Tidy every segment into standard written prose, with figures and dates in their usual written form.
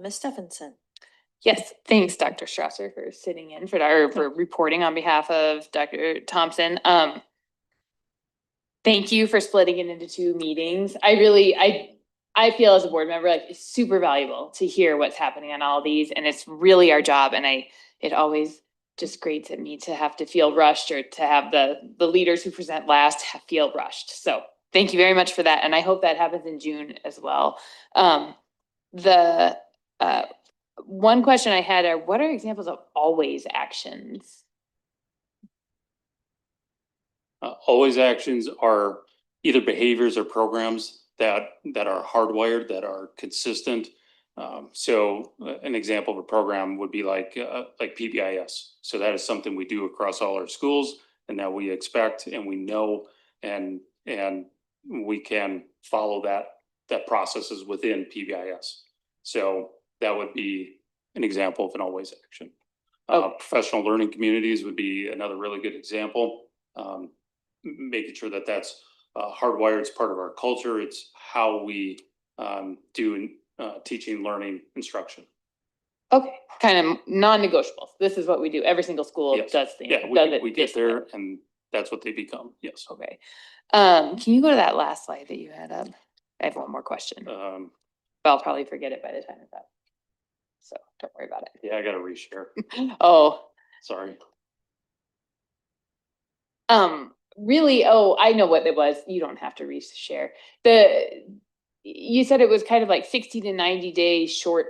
Ms. Stephenson. Yes, thanks, Dr. Strasser, for sitting in for reporting on behalf of Dr. Thompson. Thank you for splitting it into 2 meetings. I feel as a board member, like it's super valuable to hear what's happening on all these, and it's really our job. And it always just grates at me to have to feel rushed or to have the leaders who present last feel rushed. So thank you very much for that. And I hope that happens in June as well. One question I had are, what are examples of always actions? Always actions are either behaviors or programs that are hardwired, that are consistent. So an example of a program would be like PBIS. So that is something we do across all our schools, and that we expect and we know, and we can follow that process is within PBIS. So that would be an example of an always action. Professional learning communities would be another really good example. Making sure that that's hardwired. It's part of our culture. It's how we do teaching, learning, instruction. Okay, kind of non-negotiable. This is what we do. Every single school does things. Yeah, we get there, and that's what they become. Yes. Okay. Can you go to that last slide that you had up? I have one more question. But I'll probably forget it by the time it's up. So don't worry about it. Yeah, I got to reshare. Oh, sorry. Really, I know what it was. You don't have to reshare. You said it was kind of like 60 to 90 day short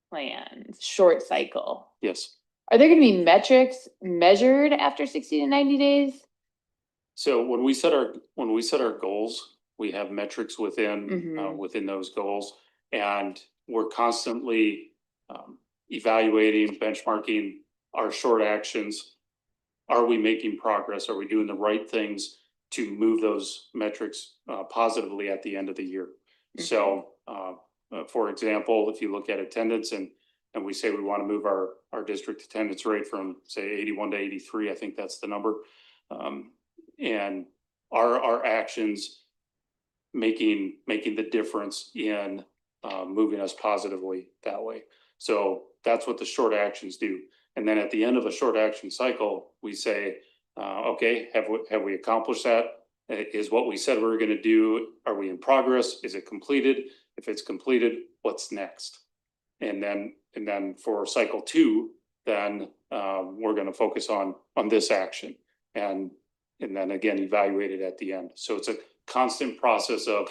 plans, short cycle. Yes. Are there going to be metrics measured after 60 to 90 days? So when we set our goals, we have metrics within within those goals, and we're constantly evaluating, benchmarking our short actions. Are we making progress? Are we doing the right things to move those metrics positively at the end of the year? So, for example, if you look at attendance and we say we want to move our district attendance rate from say 81 to 83, I think that's the number. And our actions making the difference in moving us positively that way. So that's what the short actions do. And then at the end of a short action cycle, we say, okay, have we accomplished that? Is what we said we were going to do? Are we in progress? Is it completed? If it's completed, what's next? And then for cycle 2, then we're going to focus on this action, and then again evaluate it at the end. So it's a constant process of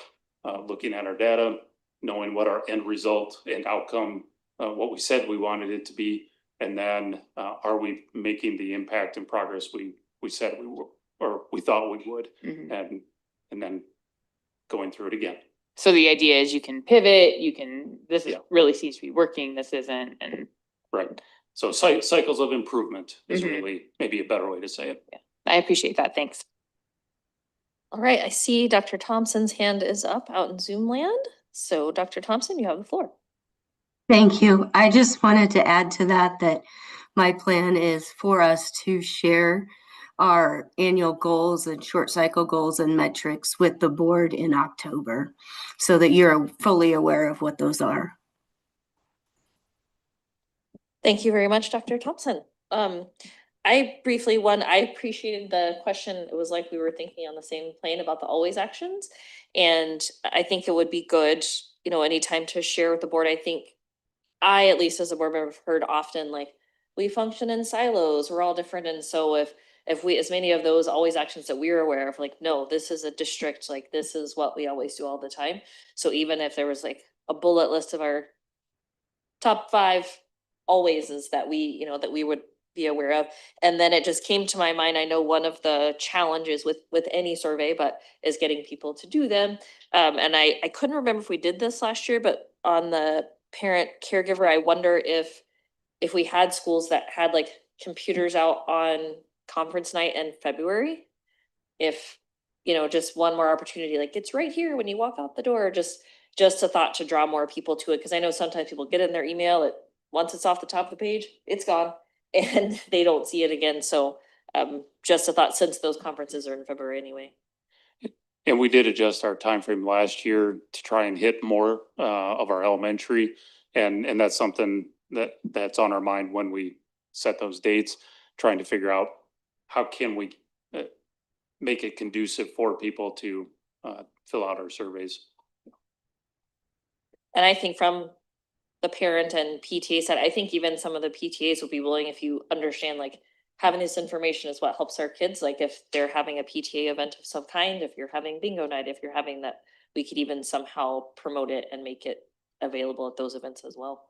looking at our data, knowing what our end result and outcome, what we said we wanted it to be. And then are we making the impact and progress we said we were, or we thought we would, and then going through it again. So the idea is you can pivot, this really seems to be working, this isn't, and right. So cycles of improvement is really maybe a better way to say it. Yeah, I appreciate that. Thanks. All right, I see Dr. Thompson's hand is up out in Zoom land. So Dr. Thompson, you have the floor. Thank you. I just wanted to add to that my plan is for us to share our annual goals and short cycle goals and metrics with the board in October so that you're fully aware of what those are. Thank you very much, Dr. Thompson. I appreciated the question. It was like we were thinking on the same plane about the always actions. And I think it would be good, anytime to share with the board. I think I, at least as a board member, have heard often, like, we function in silos, we're all different. And so if we, as many of those always actions that we're aware of, like, no, this is a district, like, this is what we always do all the time. So even if there was like a bullet list of our top 5 alwayses that we would be aware of. And then it just came to my mind, I know one of the challenges with any survey, but is getting people to do them. And I couldn't remember if we did this last year, but on the parent caregiver, I wonder if we had schools that had like computers out on conference night in February, if, just one more opportunity, like it's right here when you walk out the door, just a thought to draw more people to it. Cause I know sometimes people get in their email, once it's off the top of the page, it's gone and they don't see it again. So just a thought, since those conferences are in February anyway. And we did adjust our time frame last year to try and hit more of our elementary And that's something that's on our mind when we set those dates, trying to figure out how can we make it conducive for people to fill out our surveys. And I think from the parent and PTA side, I think even some of the PTAs will be willing, if you understand, like, having this information is what helps our kids. Like if they're having a PTA event of some kind, if you're having bingo night, if you're having that, we could even somehow promote it and make it available at those events as well.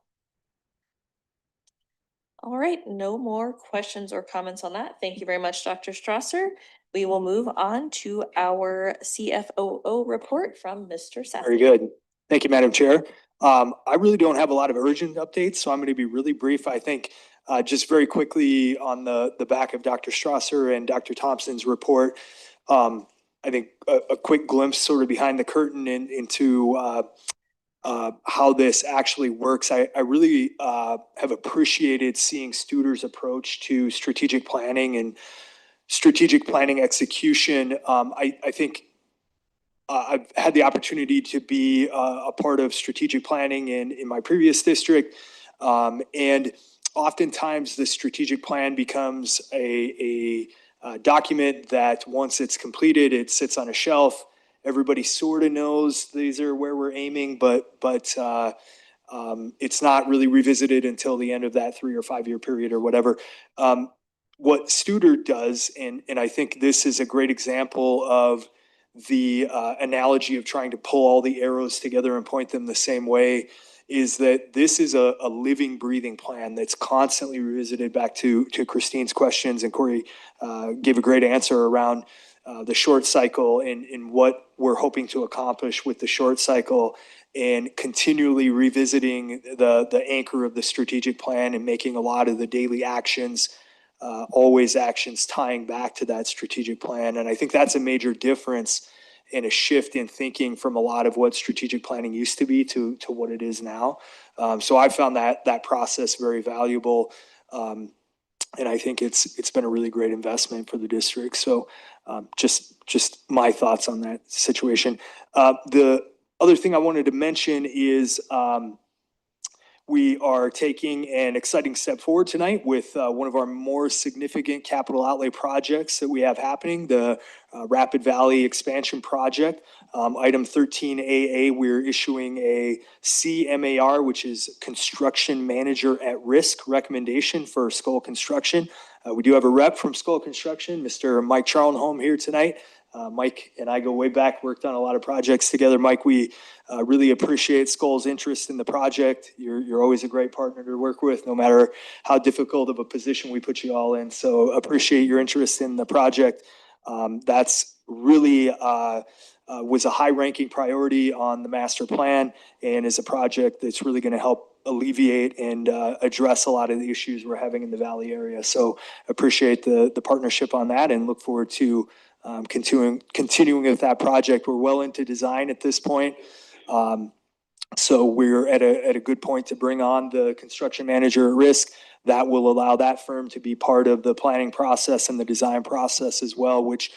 All right, no more questions or comments on that. Thank you very much, Dr. Strasser. We will move on to our CFOO report from Mr. Sassy. Very good. Thank you, Madam Chair. I really don't have a lot of urgent updates, so I'm going to be really brief. I think just very quickly on the back of Dr. Strasser and Dr. Thompson's report, I think a quick glimpse sort of behind the curtain into how this actually works. I really have appreciated seeing Studer's approach to strategic planning and strategic planning execution. I think I've had the opportunity to be a part of strategic planning in my previous district. And oftentimes the strategic plan becomes a document that once it's completed, it sits on a shelf. Everybody sort of knows these are where we're aiming, but it's not really revisited until the end of that 3 or 5 year period or whatever. What Studer does, and I think this is a great example of the analogy of trying to pull all the arrows together and point them the same way, is that this is a living, breathing plan that's constantly revisited back to Christine's questions, and Corey gave a great answer around the short cycle and what we're hoping to accomplish with the short cycle, and continually revisiting the anchor of the strategic plan and making a lot of the daily actions always actions tying back to that strategic plan. And I think that's a major difference and a shift in thinking from a lot of what strategic planning used to be to what it is now. So I found that process very valuable. And I think it's been a really great investment for the district. So just my thoughts on that situation. The other thing I wanted to mention is we are taking an exciting step forward tonight with one of our more significant capital outlay projects that we have happening, the Rapid Valley Expansion Project. Item 13AA, we're issuing a CMAR, which is Construction Manager at Risk recommendation for Skull Construction. We do have a rep from Skull Construction, Mr. Mike Charlenholm, here tonight. Mike and I go way back, worked on a lot of projects together. Mike, we really appreciate Skull's interest in the project. You're always a great partner to work with, no matter how difficult of a position we put you all in. So appreciate your interest in the project. That's really was a high-ranking priority on the master plan, and is a project that's really going to help alleviate and address a lot of the issues we're having in the Valley area. So appreciate the partnership on that, and look forward to continuing with that project. We're well into design at this point. So we're at a good point to bring on the construction manager at risk. That will allow that firm to be part of the planning process and the design process as well, which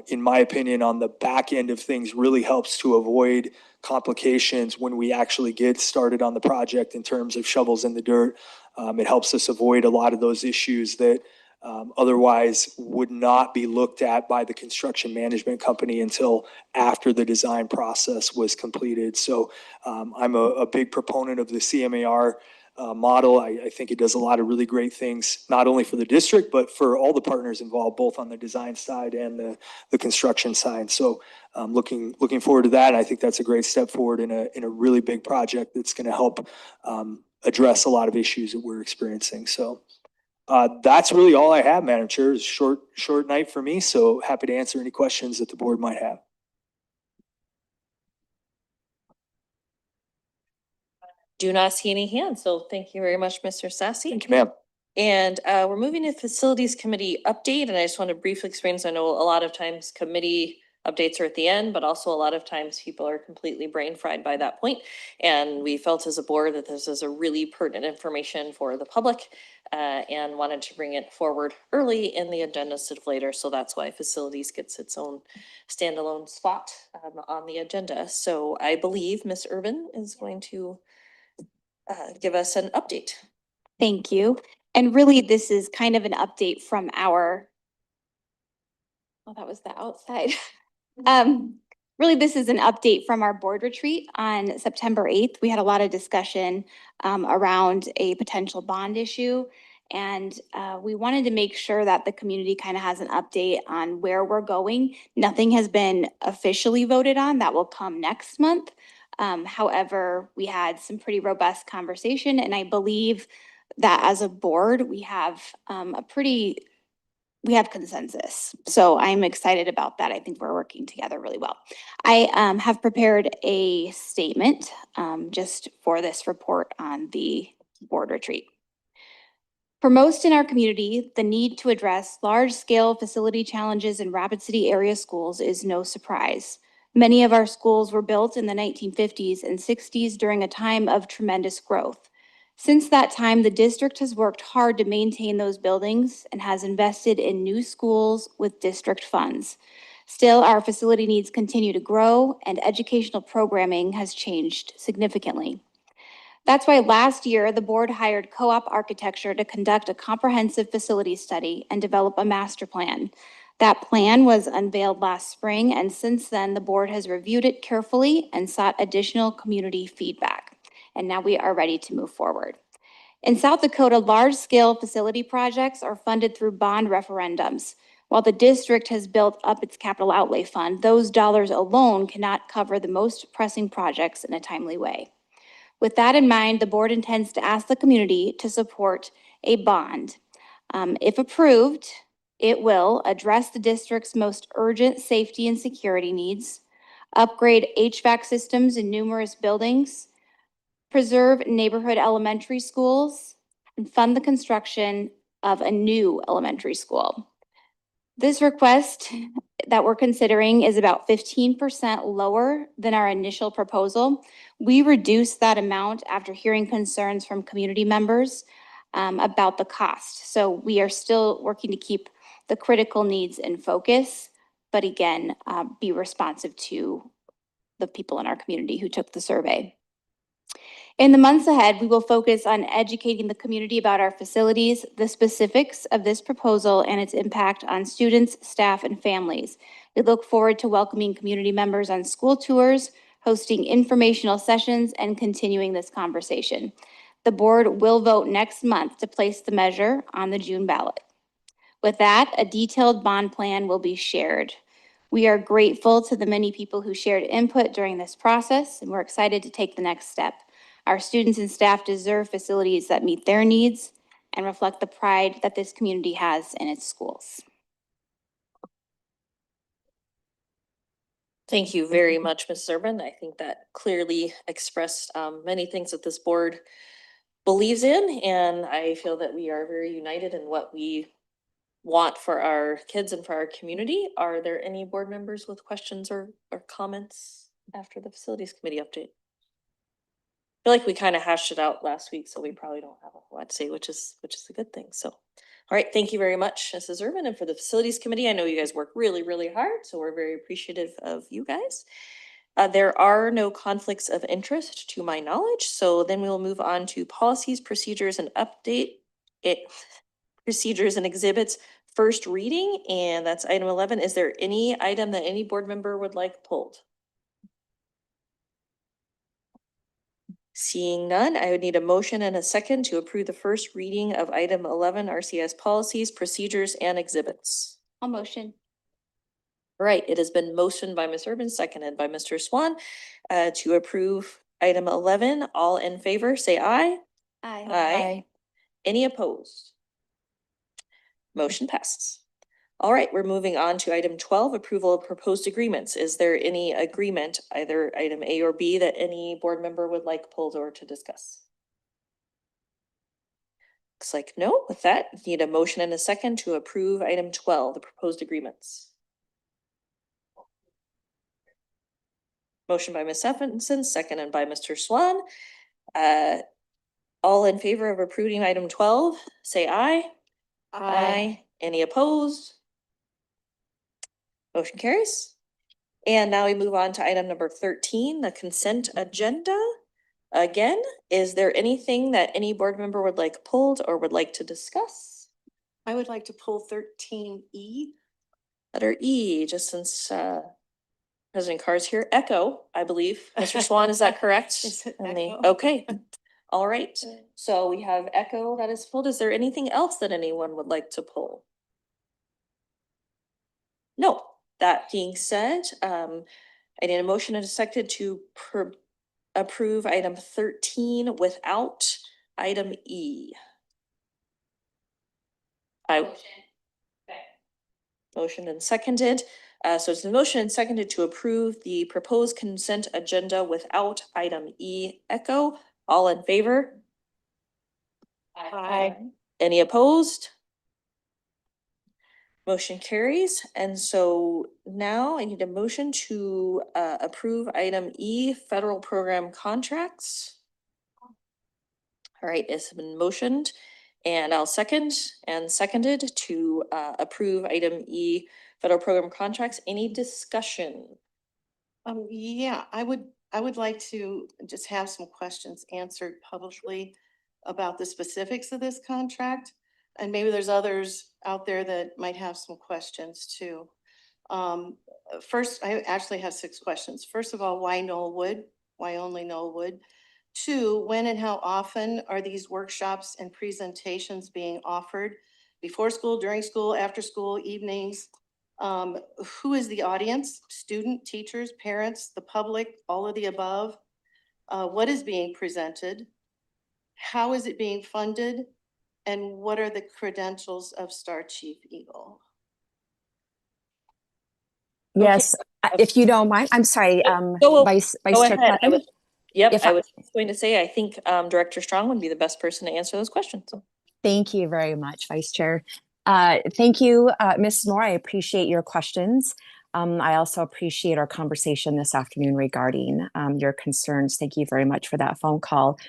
in my opinion, on the back end of things, really helps to avoid complications when we actually get started on the project in terms of shovels in the dirt. It helps us avoid a lot of those issues that otherwise would not be looked at by the construction management company until after the design process was completed. So I'm a big proponent of the CMAR model. I think it does a lot of really great things, not only for the district, but for all the partners involved, both on the design side and the construction side. So looking forward to that. I think that's a great step forward in a really big project that's going to help address a lot of issues that we're experiencing. So that's really all I have, Madam Chair. It's a short night for me, so happy to answer any questions that the board might have. Do not see any hands, so thank you very much, Mr. Sassy. Thank you, ma'am. And we're moving to Facilities Committee update, and I just want to briefly explain, so I know a lot of times committee updates are at the end, but also a lot of times people are completely brain fried by that point. And we felt as a board that this is a really pertinent information for the public and wanted to bring it forward early in the agenda instead of later. So that's why Facilities gets its own standalone spot on the agenda. So I believe Ms. Urban is going to give us an update. Thank you. And really, this is kind of an update from our, oh, that was the outside. Really, this is an update from our board retreat on September 8th. We had a lot of discussion around a potential bond issue. And we wanted to make sure that the community kind of has an update on where we're going. Nothing has been officially voted on. That will come next month. However, we had some pretty robust conversation, and I believe that as a board, we have we have consensus. So I'm excited about that. I think we're working together really well. I have prepared a statement just for this report on the board retreat. For most in our community, the need to address large-scale facility challenges in Rapid City area schools is no surprise. Many of our schools were built in the 1950s and 60s during a time of tremendous growth. Since that time, the district has worked hard to maintain those buildings and has invested in new schools with district funds. Still, our facility needs continue to grow, and educational programming has changed significantly. That's why last year, the board hired Co-op Architecture to conduct a comprehensive facility study and develop a master plan. That plan was unveiled last spring, and since then, the board has reviewed it carefully and sought additional community feedback. And now we are ready to move forward. In South Dakota, large-scale facility projects are funded through bond referendums. While the district has built up its capital outlay fund, those dollars alone cannot cover the most pressing projects in a timely way. With that in mind, the board intends to ask the community to support a bond. If approved, it will address the district's most urgent safety and security needs, upgrade HVAC systems in numerous buildings, preserve neighborhood elementary schools, and fund the construction of a new elementary school. This request that we're considering is about 15% lower than our initial proposal. We reduced that amount after hearing concerns from community members about the cost. So we are still working to keep the critical needs in focus, but again, be responsive to the people in our community who took the survey. In the months ahead, we will focus on educating the community about our facilities, the specifics of this proposal, and its impact on students, staff, and families. We look forward to welcoming community members on school tours, hosting informational sessions, and continuing this conversation. The board will vote next month to place the measure on the June ballot. With that, a detailed bond plan will be shared. We are grateful to the many people who shared input during this process, and we're excited to take the next step. Our students and staff deserve facilities that meet their needs and reflect the pride that this community has in its schools. Thank you very much, Ms. Urban. I think that clearly expressed many things that this board believes in, and I feel that we are very united in what we want for our kids and for our community. Are there any board members with questions or comments after the facilities committee update? I feel like we kind of hashed it out last week, so we probably don't have a lot to say, which is a good thing. So, all right, thank you very much, Mrs. Urban, and for the facilities committee. I know you guys work really, really hard, so we're very appreciative of you guys. There are no conflicts of interest to my knowledge, so then we will move on to policies, procedures, and procedures and exhibits first reading, and that's item 11. Is there any item that any board member would like pulled? Seeing none, I would need a motion and a second to approve the first reading of item 11, RCS policies, procedures, and exhibits. I'll motion. All right, it has been motioned by Ms. Urban, seconded by Mr. Swan to approve item 11. All in favor, say aye. Aye. Aye. Any opposed? Motion passes. All right, we're moving on to item 12, approval of proposed agreements. Is there any agreement, either item A or B, that any board member would like pulled or to discuss? Looks like no. With that, need a motion and a second to approve item 12, the proposed agreements. Motion by Ms. Stephenson, seconded by Mr. Swan. All in favor of approving item 12, say aye. Aye. Any opposed? Motion carries. And now we move on to item number 13, the consent agenda. Again, is there anything that any board member would like pulled or would like to discuss? I would like to pull 13E. Letter E, just since President Carr's here, Echo, I believe. Mr. Swan, is that correct? Is it And the- Echo? Okay, all right. So we have Echo that is pulled. Is there anything else that anyone would like to pull? No, that being said, I need a motion and a second to approve item 13 without item E. Motion and seconded. So it's a motion and seconded to approve the proposed consent agenda without item E. Echo, all in favor? Aye. Any opposed? Motion carries. And so now I need a motion to approve item E, federal program contracts. All right, it's been motioned and I'll second and seconded to approve item E, federal program contracts. Any discussion? Yeah, I would like to just have some questions answered publicly about the specifics of this contract. And maybe there's others out there that might have some questions too. First, I actually have 6 questions. First of all, why Knollwood? Why only Knollwood? 2, when and how often are these workshops and presentations being offered? Before school, during school, after school, evenings? Who is the audience? Student, teachers, parents, the public, all of the above? What is being presented? How is it being funded? And what are the credentials of Star Chief Eagle? Yes, if you don't mind, I'm sorry, Go Vice Go Chair ahead. Clappin. Yep, If I I- was going to say, I think Director Strong would be the best person to answer those questions. Thank you very much, Vice Chair. Thank you, Ms. Moore. I appreciate your questions. I also appreciate our conversation this afternoon regarding your concerns. Thank you very much for that phone call.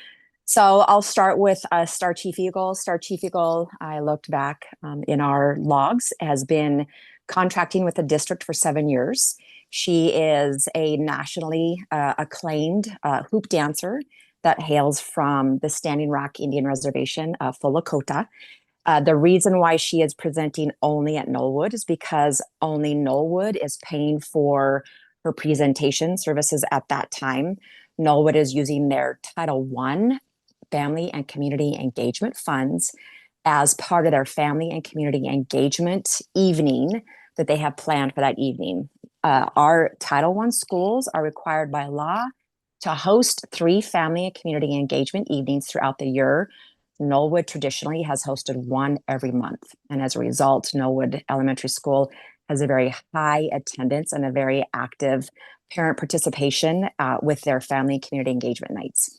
So I'll start with Star Chief Eagle. Star Chief Eagle, I looked back in our logs, has been contracting with the district for 7 years. She is a nationally acclaimed hoop dancer that hails from the Standing Rock Indian Reservation of Lakota. The reason why she is presenting only at Knollwood is because only Knollwood is paying for her presentation services at that time. Knollwood is using their Title I Family and Community Engagement funds as part of their family and community engagement evening that they have planned for that evening. Our Title I schools are required by law to host 3 family and community engagement evenings throughout the year. Knollwood traditionally has hosted one every month. And as a result, Knollwood Elementary School has a very high attendance and a very active parent participation with their family and community engagement nights.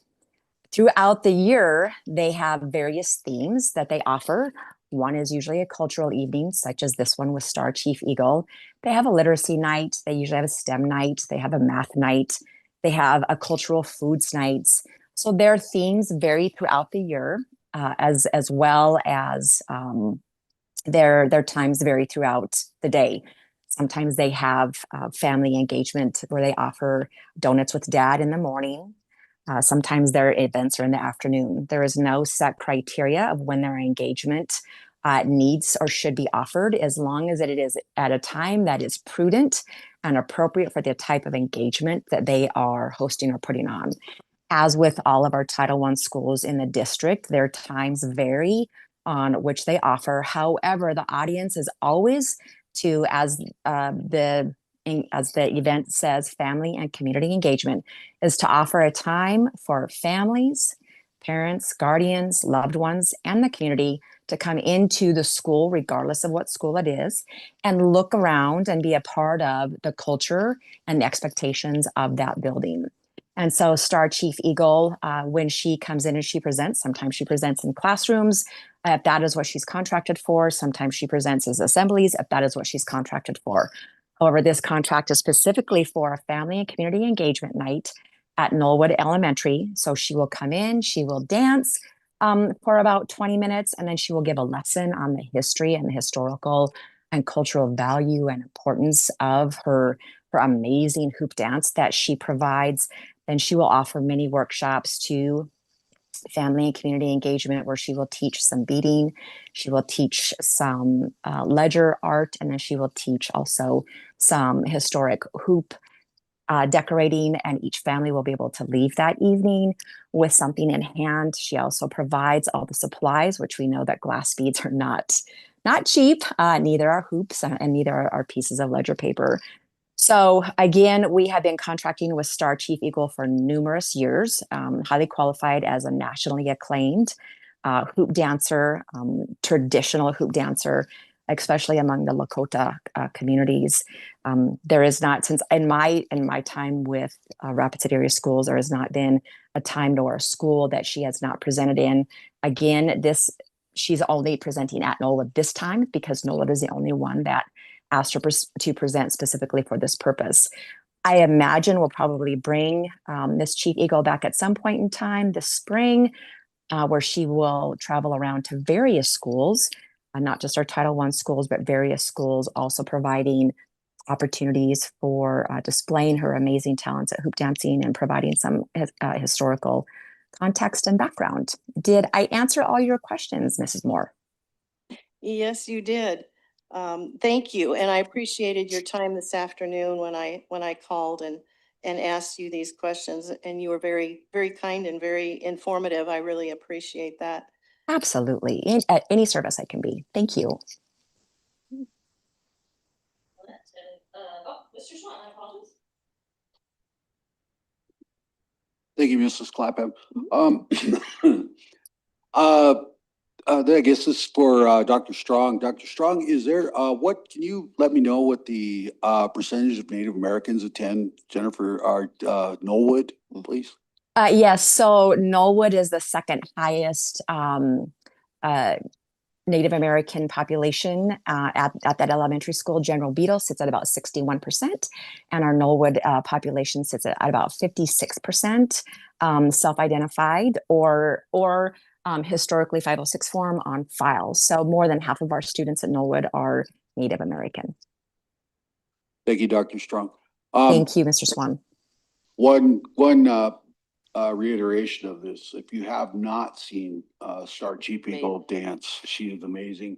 Throughout the year, they have various themes that they offer. One is usually a cultural evening, such as this one with Star Chief Eagle. They have a literacy night. They usually have a STEM night. They have a math night. They have a cultural foods nights. So their themes vary throughout the year, as well as their times vary throughout the day. Sometimes they have family engagement where they offer donuts with dad in the morning. Sometimes their events are in the afternoon. There is no set criteria of when their engagement needs or should be offered, as long as it is at a time that is prudent and appropriate for the type of engagement that they are hosting or putting on. As with all of our Title I schools in the district, their times vary on which they offer. However, the audience is always to, as the event says, family and community engagement, is to offer a time for families, parents, guardians, loved ones, and the community to come into the school, regardless of what school it is, and look around and be a part of the culture and the expectations of that building. And so Star Chief Eagle, when she comes in and she presents, sometimes she presents in classrooms, if that is what she's contracted for. Sometimes she presents as assemblies, if that is what she's contracted for. However, this contract is specifically for a family and community engagement night at Knollwood Elementary. So she will come in, she will dance for about 20 minutes, and then she will give a lesson on the history and the historical and cultural value and importance of her amazing hoop dance that she provides Then she will offer many workshops to family and community engagement, where she will teach some beading, she will teach some ledger art, and then she will teach also some historic hoop decorating, and each family will be able to leave that evening with something in hand. She also provides all the supplies, which we know that glass beads are not cheap. Neither are hoops, and neither are pieces of ledger paper. So again, we have been contracting with Star Chief Eagle for numerous years, highly qualified as a nationally acclaimed hoop dancer, traditional hoop dancer, especially among the Lakota communities. There is not, since in my time with Rapid City Area Schools, there has not been a time nor a school that she has not presented in. Again, she's only presenting at NOLA this time because NOLA is the only one that asked her to present specifically for this purpose. I imagine we'll probably bring Miss Chief Eagle back at some point in time this spring, where she will travel around to various schools, not just our Title I schools, but various schools, also providing opportunities for displaying her amazing talents at hoop dancing and providing some historical context and background. Did I answer all your questions, Mrs. Moore? Yes, you did. Thank you. And I appreciated your time this afternoon when I called and asked you these questions, and you were very, very kind and very informative. I really appreciate that. Absolutely. At any service I can be. Thank you. Mr. Swan, I apologize. Thank you, Mrs. Clapham. I guess this is for Dr. Strong. Dr. Strong, is there, can you let me know what the percentage of Native Americans attend Jennifer, Knollwood, please? Yes, so Knollwood is the second highest Native American population at that elementary school. General Beadle sits at about 61%, and our Knollwood population sits at about 56% self-identified or historically 506 form on file. So more than half of our students at Knollwood are Native American. Thank you, Dr. Strong. Thank you, Mr. Swan. One reiteration of this: if you have not seen Star Chief Eagle dance, she is amazing,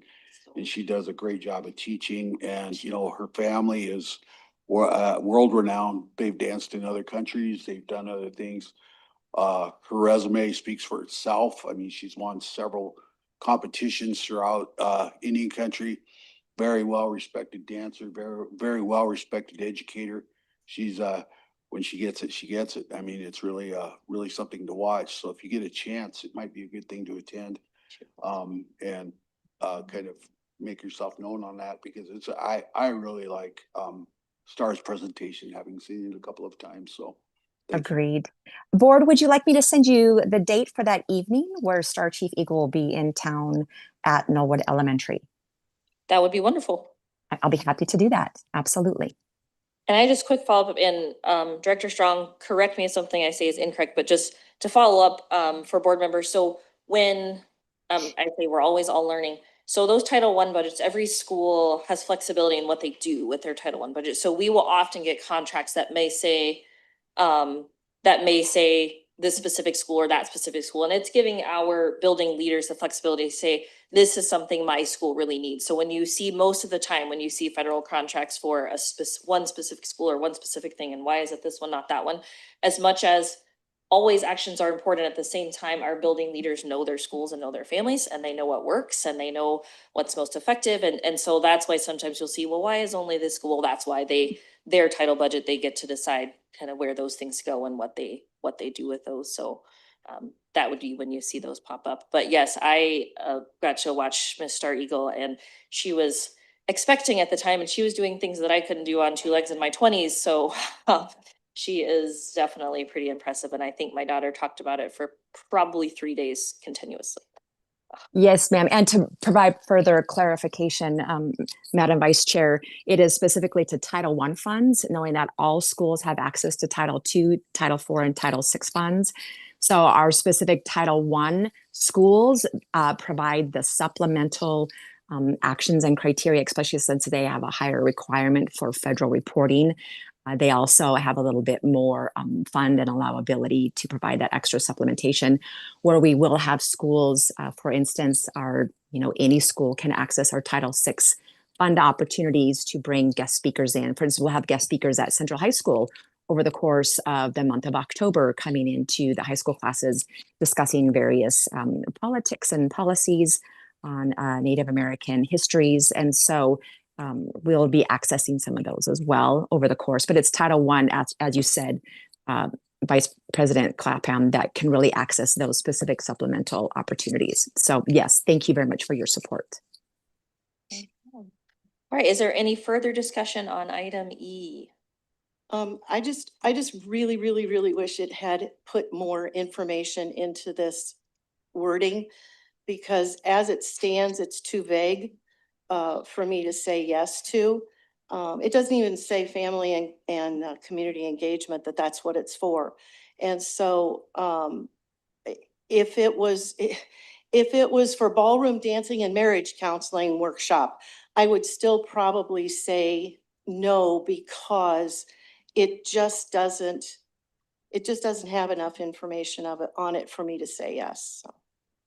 and she does a great job of teaching. And her family is world renowned. They've danced in other countries. They've done other things. Her resume speaks for itself. I mean, she's won several competitions throughout Indian country. Very well respected dancer. Very, very well respected educator. She's when she gets it, she gets it. I mean, it's really really something to watch. So if you get a chance, it might be a good thing to attend, and kind of make yourself known on that, because I really like Star's presentation, having seen it a couple of times. So agreed. Board, would you like me to send you the date for that evening where Star Chief Eagle will be in town at Knollwood Elementary? That would be wonderful. I'll be happy to do that. Absolutely. And I just quick follow up, and Director Strong, correct me if something I say is incorrect, but just to follow up for board members. So when I say we're always all learning. So those Title I budgets, every school has flexibility in what they do with their Title I budget. So we will often get contracts that may say this specific school or that specific school. And it's giving our building leaders the flexibility to say, this is something my school really needs. So when you see, most of the time, when you see federal contracts for one specific school or one specific thing, and why is it this one, not that one, as much as always actions are important, at the same time, our building leaders know their schools and know their families, and they know what works and they know what's most effective. And so that's why sometimes you'll see, well, why is only this school? That's why their title budget, they get to decide kind of where those things go and what they do with those. So that would be when you see those pop up. But yes, I got to watch Miss Star Eagle, and she was expecting at the time, and she was doing things that I couldn't do on two legs in my 20s. So she is definitely pretty impressive. And I think my daughter talked about it for probably 3 days continuously. Yes, ma'am. And to provide further clarification, Madam Vice Chair, it is specifically to Title I funds, knowing that all schools have access to Title II, Title IV, and Title VI funds. So our specific Title I schools provide the supplemental actions and criteria, especially since they have a higher requirement for federal reporting. They also have a little bit more fund and allowability to provide that extra supplementation, where we will have schools, for instance, any school can access our Title VI fund opportunities to bring guest speakers in. For instance, we'll have guest speakers at Central High School over the course of the month of October, coming into the high school classes, discussing various politics and policies on Native American histories. And so we'll be accessing some of those as well over the course. But it's Title I, as you said, Vice President Clapham, that can really access those specific supplemental opportunities. So yes, thank you very much for your support. All right, is there any further discussion on item E? I just really, really, really wish it had put more information into this wording, because as it stands, it's too vague for me to say yes to. It doesn't even say family and community engagement, that's what it's for. And so if it was for ballroom dancing and marriage counseling workshop, I would still probably say no, because it just doesn't have enough information on it for me to say yes. So.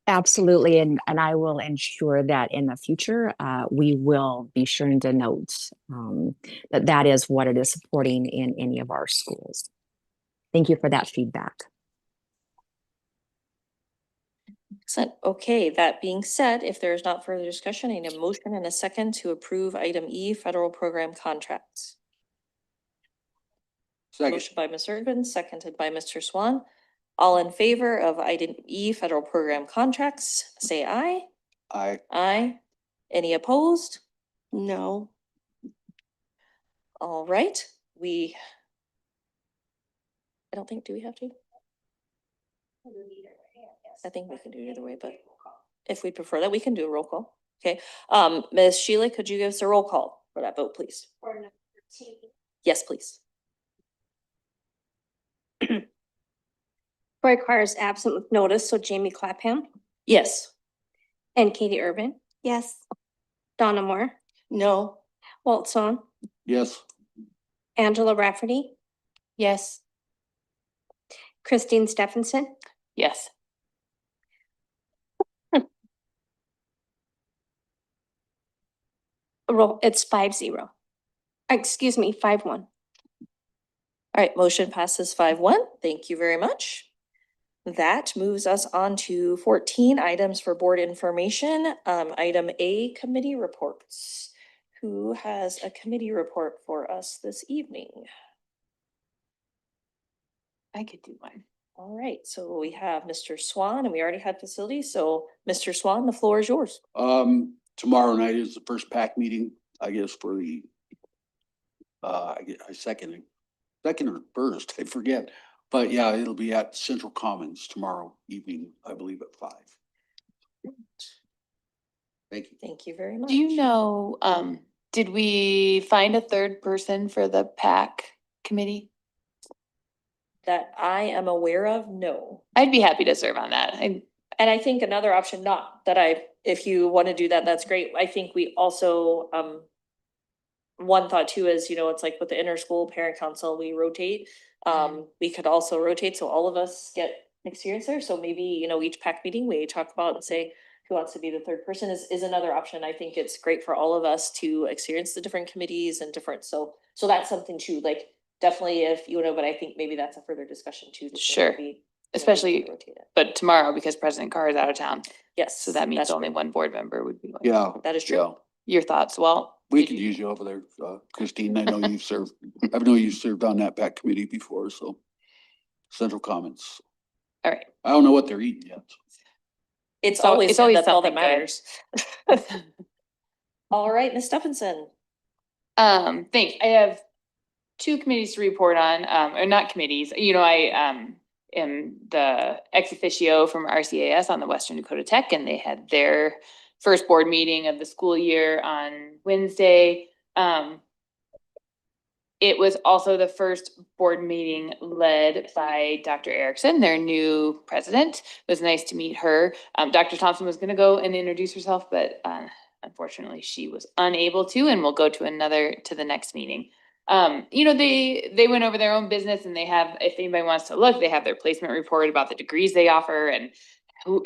Absolutely. And I will ensure that in the future, we will be sure to note that is what it is supporting in any of our schools. Thank you for that feedback. Excellent. Okay, that being said, if there is not further discussion, I need a motion and a second to approve item E, federal program contracts. Second. Motion by Ms. Erdman, seconded by Mr. Swan. All in favor of item E, federal program contracts, say aye. Aye. Aye. Any opposed? No. All right, I don't think, do we have to? I think we can do it either way, but if we prefer that, we can do a roll call. Okay, Ms. Sheila, could you give us a roll call for that vote, please? Yes, please. Roy Carr is absent with notice, so Jamie Clapham Yes. and Katie Urban. Yes. Donna Moore, No. Walt Sohn, Yes. Angela Rafferty. Yes. Christine Stephenson. Yes. Roll, it's 5-0. Excuse me, 5-1. All right, motion passes 5-1. Thank you very much. That moves us on to 14 items for board information. Item A, committee reports. Who has a committee report for us this evening? I could do one. All right, so we have Mr. Swan, and we already had facilities. So Mr. Swan, the floor is yours. Tomorrow night is the first PAC meeting, I guess, for the second or first, I forget. But yeah, it'll be at Central Commons tomorrow evening, I believe at 5. Thank you. Thank you very much. Do you know, did we find a third person for the PAC committee? That I am aware of? No. I'd be happy to serve on that. And I think another option, not that if you want to do that, that's great. I think we also, one thought too is, it's like with the inter-school parent council, we rotate. We could also rotate, so all of us get experience there. So maybe, each PAC meeting, we talk about and say, who wants to be the third person is another option. I think it's great for all of us to experience the different committees and different, so that's something too, like, definitely if, but I think maybe that's a further discussion too. Sure. Maybe, especially, but tomorrow, because President Carr is out of town. Yes. So that means that's only right. one board member would be. Yeah. That is true. Yeah. Your thoughts, Walt? We could use you over there, Christine. I know you've served on that PAC committee before, so Central Commons. All right. I don't know what they're eating yet. It's always all that something matters. All right, Ms. Stephenson. Thanks. I have 2 committees to report on, or not committees. I am the ex officio from RCAS on the Western Dakota Tech, and they had their first board meeting of the school year on Wednesday. It was also the first board meeting led by Dr. Erickson, their new president. It was nice to meet her. Dr. Thompson was going to go and introduce herself, but unfortunately she was unable to, and we'll go to the next meeting. You know, they went over their own business and they have, if anybody wants to look, they have their placement report about the degrees they offer and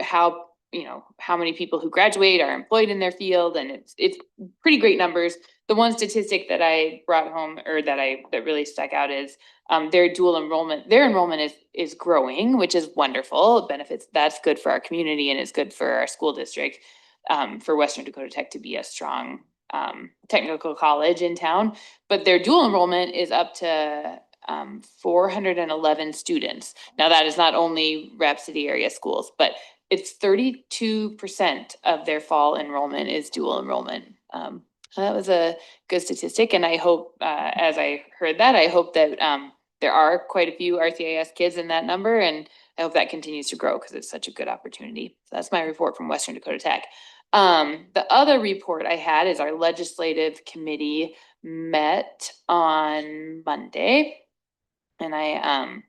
how, you know, how many people who graduate are employed in their field, and it's pretty great numbers. The one statistic that I brought home, or that really stuck out is their dual enrollment. Their enrollment is growing, which is wonderful. It benefits, that's good for our community and it's good for our school district, for Western Dakota Tech to be a strong technical college in town. But their dual enrollment is up to 411 students. Now, that is not only Rhapsody area schools, but it's 32% of their fall enrollment is dual enrollment. So that was a good statistic, and I hope, as I heard that, I hope that there are quite a few RCIS kids in that number, and I hope that continues to grow because it's such a good opportunity. So that's my report from Western Dakota Tech. The other report I had is our legislative committee met on Monday, and I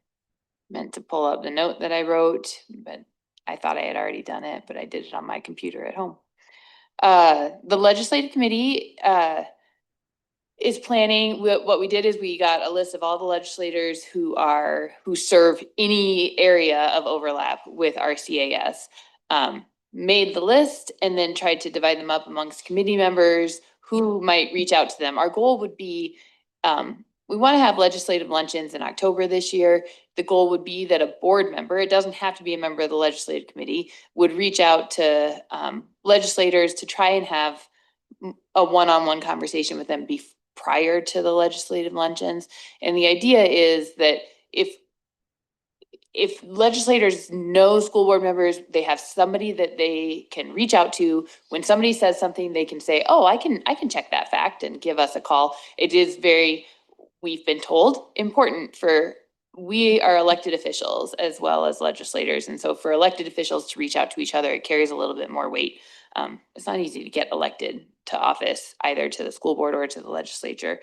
meant to pull up the note that I wrote, but I thought I had already done it, but I did it on my computer at home. The legislative committee is planning, what we did is we got a list of all the legislators who serve any area of overlap with RCAS. Made the list and then tried to divide them up amongst committee members who might reach out to them. Our goal would be, we want to have legislative luncheons in October this year. The goal would be that a board member, it doesn't have to be a member of the legislative committee, would reach out to legislators to try and have a one-on-one conversation with them prior to the legislative luncheons. And the idea is that if legislators know school board members, they have somebody that they can reach out to. When somebody says something, they can say, oh, I can check that fact and give us a call. It is very, we've been told, important we are elected officials as well as legislators. And so for elected officials to reach out to each other, it carries a little bit more weight. It's not easy to get elected to office, either to the school board or to the legislature.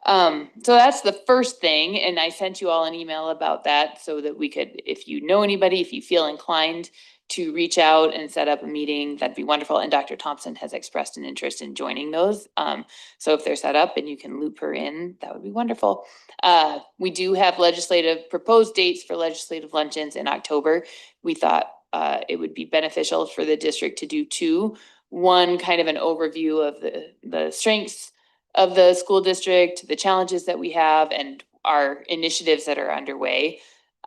So that's the first thing. And I sent you all an email about that so that we could, if you know anybody, if you feel inclined to reach out and set up a meeting, that'd be wonderful. And Dr. Thompson has expressed an interest in joining those. So if they're set up and you can loop her in, that would be wonderful. We do have proposed dates for legislative luncheons in October. We thought it would be beneficial for the district to do two. One, kind of an overview of the strengths of the school district, the challenges that we have, and our initiatives that are underway.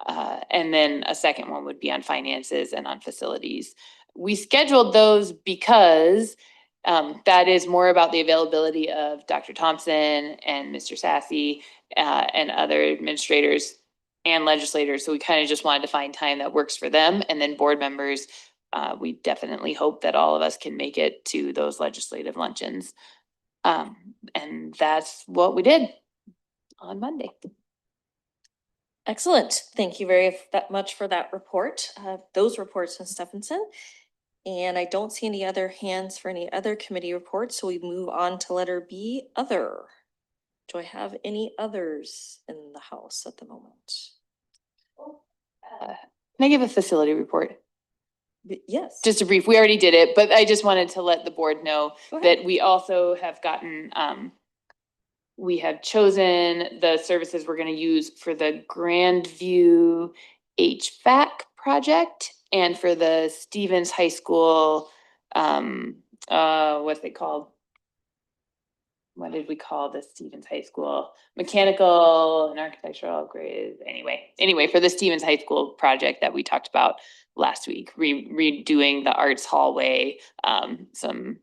And then a second one would be on finances and on facilities. We scheduled those because that is more about the availability of Dr. Thompson and Mr. Sassy and other administrators and legislators. So we kind of just wanted to find time that works for them. And then board members, we definitely hope that all of us can make it to those legislative luncheons. And that's what we did on Monday. Excellent. Thank you very much for that report, those reports, Ms. Stephenson. And I don't see any other hands for any other committee reports, so we move on to letter B, other. Do I have any others in the house at the moment? Can I give a facility report? Yes. Just a brief, we already did it, but I just wanted to let the board know that we also have gotten, we have chosen the services we're going to use for the Grandview HVAC project and for the Stevens High School, what's it called? What did we call the Stevens High School? Mechanical and architectural upgrades. Anyway, for the Stevens High School project that we talked about last week, redoing the arts hallway, some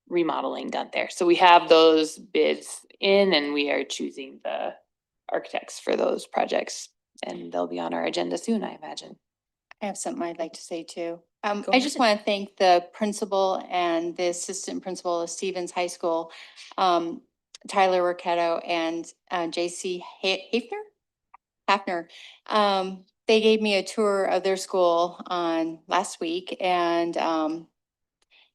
remodeling done there. So we have those bids in and we are choosing the architects for those projects, and they'll be on our agenda soon, I imagine. I have something I'd like to say too. Go I just ahead. want to thank the principal and the assistant principal of Stevens High School, Tyler Ricchetto and JC Hafner. They gave me a tour of their school on last week, and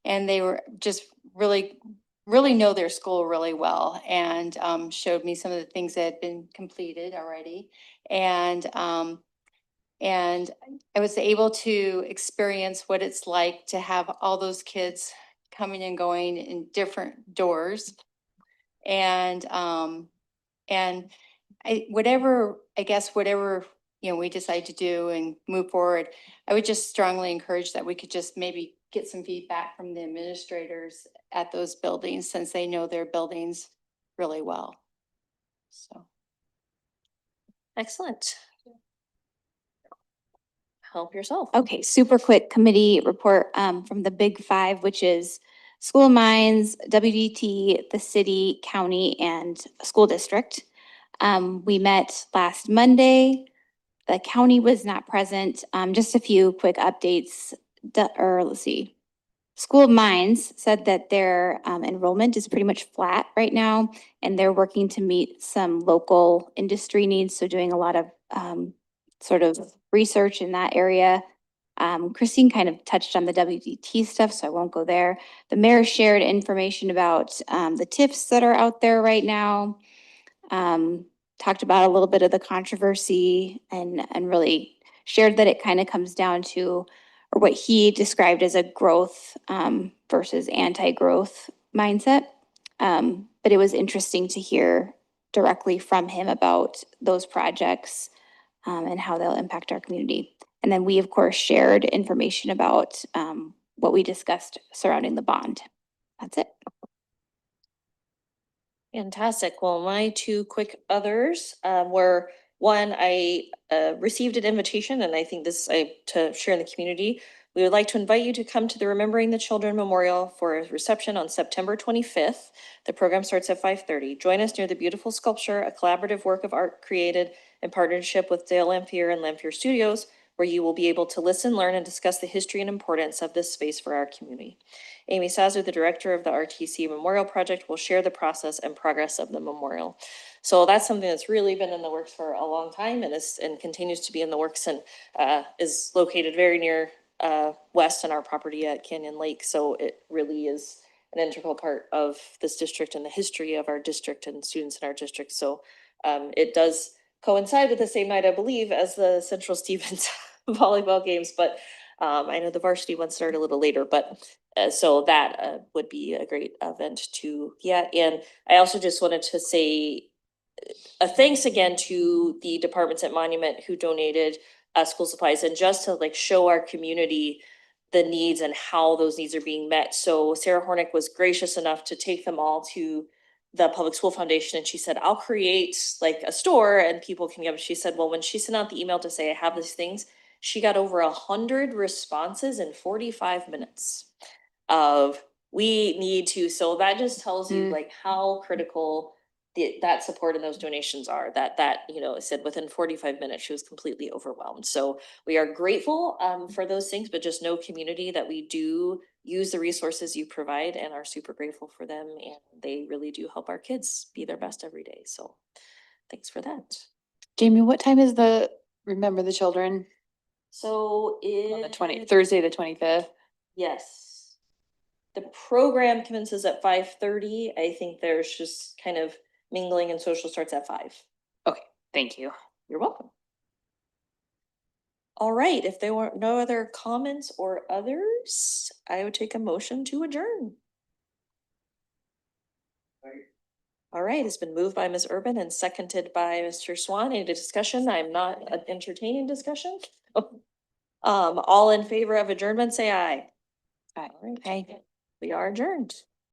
they were just really know their school really well, and showed me some of the things that had been completed already. And I was able to experience what it's like to have all those kids coming and going in different doors. And, whatever, I guess, whatever, we decide to do and move forward, I would just strongly encourage that we could just maybe get some feedback from the administrators at those buildings, since they know their buildings really well. So. Excellent. Help yourself. Okay, super quick committee report from the Big Five, which is School Minds, WDT, the city, county, and school district. We met last Monday. The county was not present. Just a few quick updates. Let's see. School of Mines said that their enrollment is pretty much flat right now, and they're working to meet some local industry needs. So doing a lot of sort of research in that area. Christine kind of touched on the WDT stuff, so I won't go there. The mayor shared information about the TIFs that are out there right now. Talked about a little bit of the controversy and really shared that it kind of comes down to, or what he described as a growth versus anti-growth mindset. But it was interesting to hear directly from him about those projects and how they'll impact our community. And then we, of course, shared information about what we discussed surrounding the bond. That's it. Fantastic. Well, my two quick others were, one, I received an invitation, and I think this to share in the community. We would like to invite you to come to the Remembering the Children Memorial for a reception on September 25th. The program starts at 5:30. Join us near the beautiful sculpture, a collaborative work of art created in partnership with Dale Lamphere and Lamphere Studios, where you will be able to listen, learn, and discuss the history and importance of this space for our community. Amy Sazer, the director of the RTC Memorial Project, will share the process and progress of the memorial. So that's something that's really been in the works for a long time and continues to be in the works, and is located very near west on our property at Canyon Lake. So it really is an integral part of this district and the history of our district and students in our district. So it does coincide with the same night, I believe, as the Central Stevens volleyball games, but I know the varsity ones start a little later, but so that would be a great event to, yeah. And I also just wanted to say a thanks again to the departments at Monument who donated school supplies, and just to like show our community the needs and how those needs are being met. So Sarah Hornick was gracious enough to take them all to the Public School Foundation, and she said, I'll create like a store and people can give. She said, well, when she sent out the email to say I have these things, she got over 100 responses in 45 minutes of we need to. So that just tells you like how critical that support and those donations are. That I said within 45 minutes she was completely overwhelmed. So we are grateful for those things, but just know, community, that we do use the resources you provide and are super grateful for them, and they really do help our kids be their best every day. So thanks for that. Jamie, what time is the Remember the Children? So On the Thursday, the 25th. Yes. The program commences at 5:30. I think there's just kind of mingling and social starts at 5. Okay, thank you. You're welcome. All right, if there were no other comments or others, I would take a motion to adjourn. All right, it's been moved by Ms. Urban and seconded by Mr. Swan. Any discussion? I'm not entertaining discussion. All in favor of adjournment, say aye. Aye. All right. We are adjourned.